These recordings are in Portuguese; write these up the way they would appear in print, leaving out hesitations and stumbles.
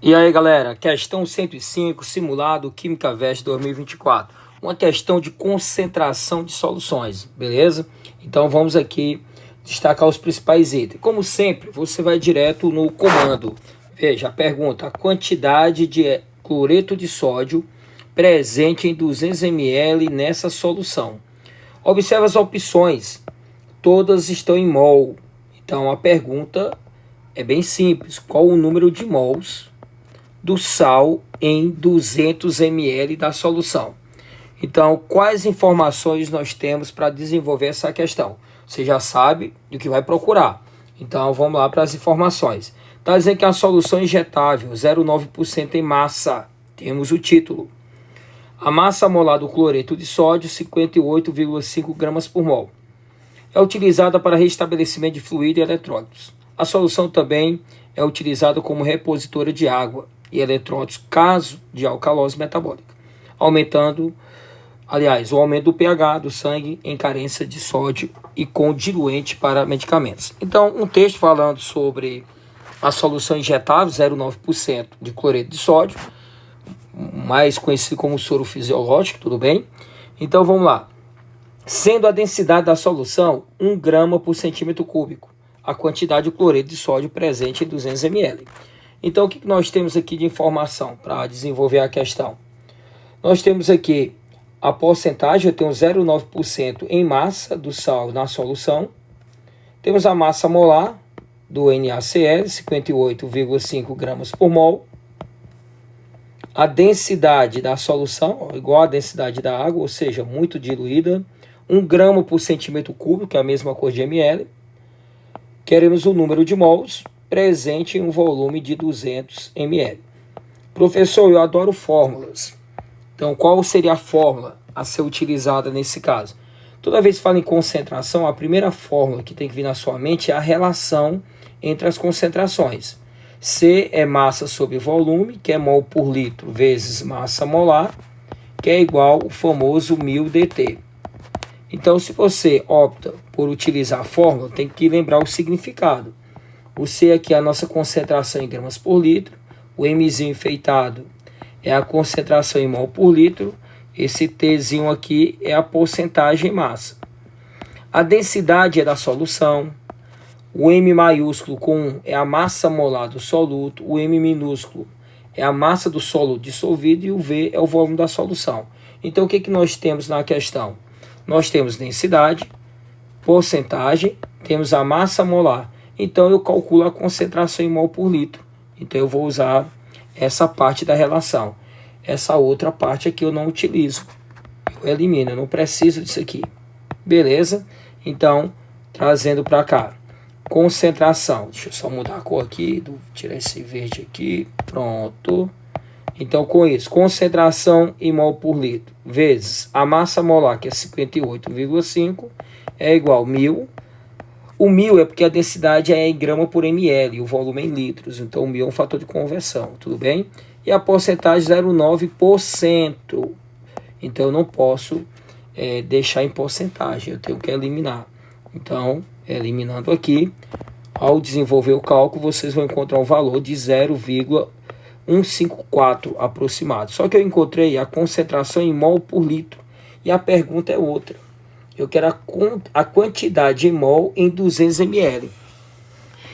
E aí, galera, questão 105, simulado Química Veste 2024. Uma questão de concentração de soluções, beleza? Então vamos aqui destacar os principais itens. Como sempre, você vai direto no comando. Veja, a pergunta: a quantidade de cloreto de sódio presente em 200 ml nessa solução. Observe as opções, todas estão em mol. Então a pergunta é bem simples: qual o número de mols do sal em 200 ml da solução? Então, quais informações nós temos para desenvolver essa questão? Você já sabe do que vai procurar. Então, vamos lá para as informações. Está dizendo que a solução injetável, 0,9% em massa. Temos o título. A massa molar do cloreto de sódio, 58,5 gramas por mol. É utilizada para restabelecimento de fluido e eletrólitos. A solução também é utilizada como repositora de água e eletrólitos caso de alcalose metabólica, o aumento do pH do sangue em carência de sódio e com diluente para medicamentos. Então, um texto falando sobre a solução injetável, 0,9% de cloreto de sódio, mais conhecido como soro fisiológico, tudo bem? Então, vamos lá. Sendo a densidade da solução 1 grama por centímetro cúbico, a quantidade de cloreto de sódio presente em 200 ml. Então, o que nós temos aqui de informação para desenvolver a questão? Nós temos aqui a porcentagem, eu tenho 0,9% em massa do sal na solução. Temos a massa molar do NaCl, 58,5 gramas por mol. A densidade da solução, igual à densidade da água, ou seja, muito diluída. 1 grama por centímetro cúbico, que é a mesma coisa de ml. Queremos o número de mols presente em um volume de 200 ml. Professor, eu adoro fórmulas. Então, qual seria a fórmula a ser utilizada nesse caso? Toda vez que fala em concentração, a primeira fórmula que tem que vir na sua mente é a relação entre as concentrações. C é massa sobre volume, que é mol por litro, vezes massa molar, que é igual ao famoso 1000 dt. Então, se você opta por utilizar a fórmula, tem que lembrar o significado. O C aqui é a nossa concentração em gramas por litro. O Mzinho enfeitado é a concentração em mol por litro. Esse Tzinho aqui é a porcentagem em massa. A densidade é da solução. O M maiúsculo com 1 é a massa molar do soluto. O M minúsculo é a massa do soluto dissolvido. E o V é o volume da solução. Então, o que nós temos na questão? Nós temos densidade, porcentagem, temos a massa molar. Então, eu calculo a concentração em mol por litro. Então, eu vou usar essa parte da relação. Essa outra parte aqui eu não utilizo. Eu elimino, eu não preciso disso aqui. Beleza? Então, trazendo para cá. Concentração. Deixa eu só mudar a cor aqui. Tirar esse verde aqui. Pronto. Então, com isso, concentração em mol por litro vezes a massa molar, que é 58,5, é igual a 1000. O 1000 é porque a densidade é em grama por ml, o volume é em litros. Então, o 1000 é um fator de conversão, tudo bem? E a porcentagem 0,9%. Então, eu não posso deixar em porcentagem, eu tenho que eliminar. Então, eliminando aqui, ao desenvolver o cálculo, vocês vão encontrar um valor de 0,154 aproximado. Só que eu encontrei a concentração em mol por litro. E a pergunta é outra. Eu quero a quantidade em mol em 200 ml.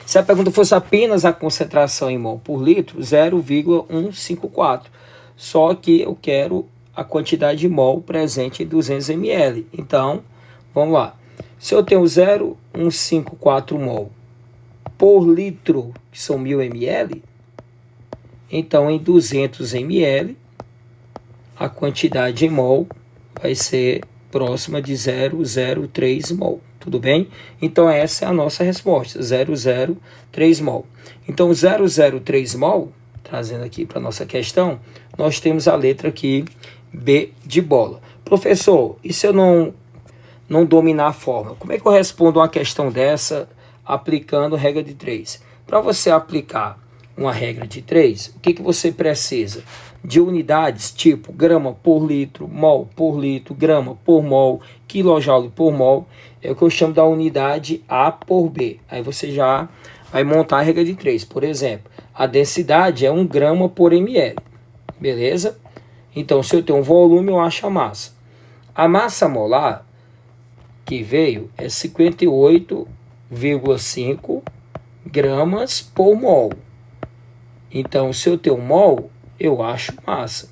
Se a pergunta fosse apenas a concentração em mol por litro, 0,154. Só que eu quero a quantidade de mol presente em 200 ml. Então, vamos lá. Se eu tenho 0,154 mol por litro, que são 1000 ml, então em 200 ml, a quantidade em mol vai ser próxima de 0,03 mol, tudo bem? Então essa é a nossa resposta, 0,03 mol. Então 0,03 mol, trazendo aqui para a nossa questão, nós temos a letra aqui, B de bola. Professor, e se eu não dominar a fórmula? Como é que eu respondo uma questão dessa aplicando regra de 3? Para você aplicar uma regra de 3, o que você precisa? De unidades tipo grama por litro, mol por litro, grama por mol, quilojoule por mol. É o que eu chamo da unidade A por B. Aí você já vai montar a regra de 3. Por exemplo, a densidade é 1 grama por ml, beleza? Então, se eu tenho um volume, eu acho a massa. A massa molar que veio é 58,5 gramas por mol. Então, se eu tenho um mol, eu acho massa.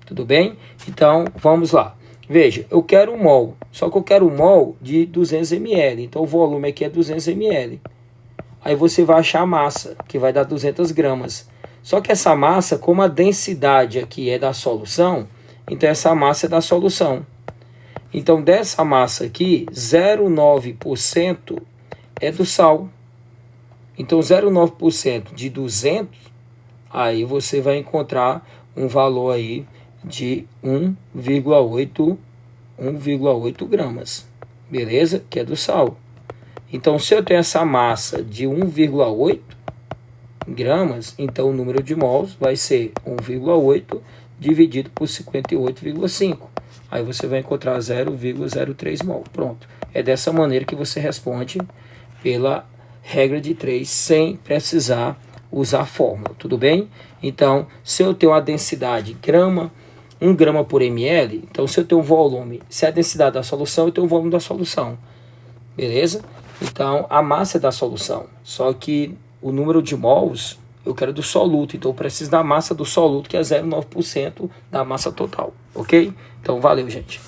Tudo bem? Então, vamos lá. Veja, eu quero um mol, só que eu quero um mol de 200 ml. Então, o volume aqui é 200 ml. Aí você vai achar a massa, que vai dar 200 gramas. Só que essa massa, como a densidade aqui é da solução, então essa massa é da solução. Então, dessa massa aqui, 0,9% é do sal. Então, 0,9% de 200, aí você vai encontrar um valor aí de 1,8 gramas, beleza? Que é do sal. Então, se eu tenho essa massa de 1,8 gramas, então o número de mols vai ser 1,8 dividido por 58,5. Aí você vai encontrar 0,03 mol. Pronto. É dessa maneira que você responde pela regra de 3, sem precisar usar a fórmula, tudo bem? Então, se eu tenho a densidade 1 grama por ml, então se eu tenho um volume, se é a densidade da solução, eu tenho o volume da solução, beleza? Então, a massa é da solução, só que o número de mols eu quero do soluto, então eu preciso da massa do soluto, que é 0,9% da massa total, ok? Então, valeu, gente.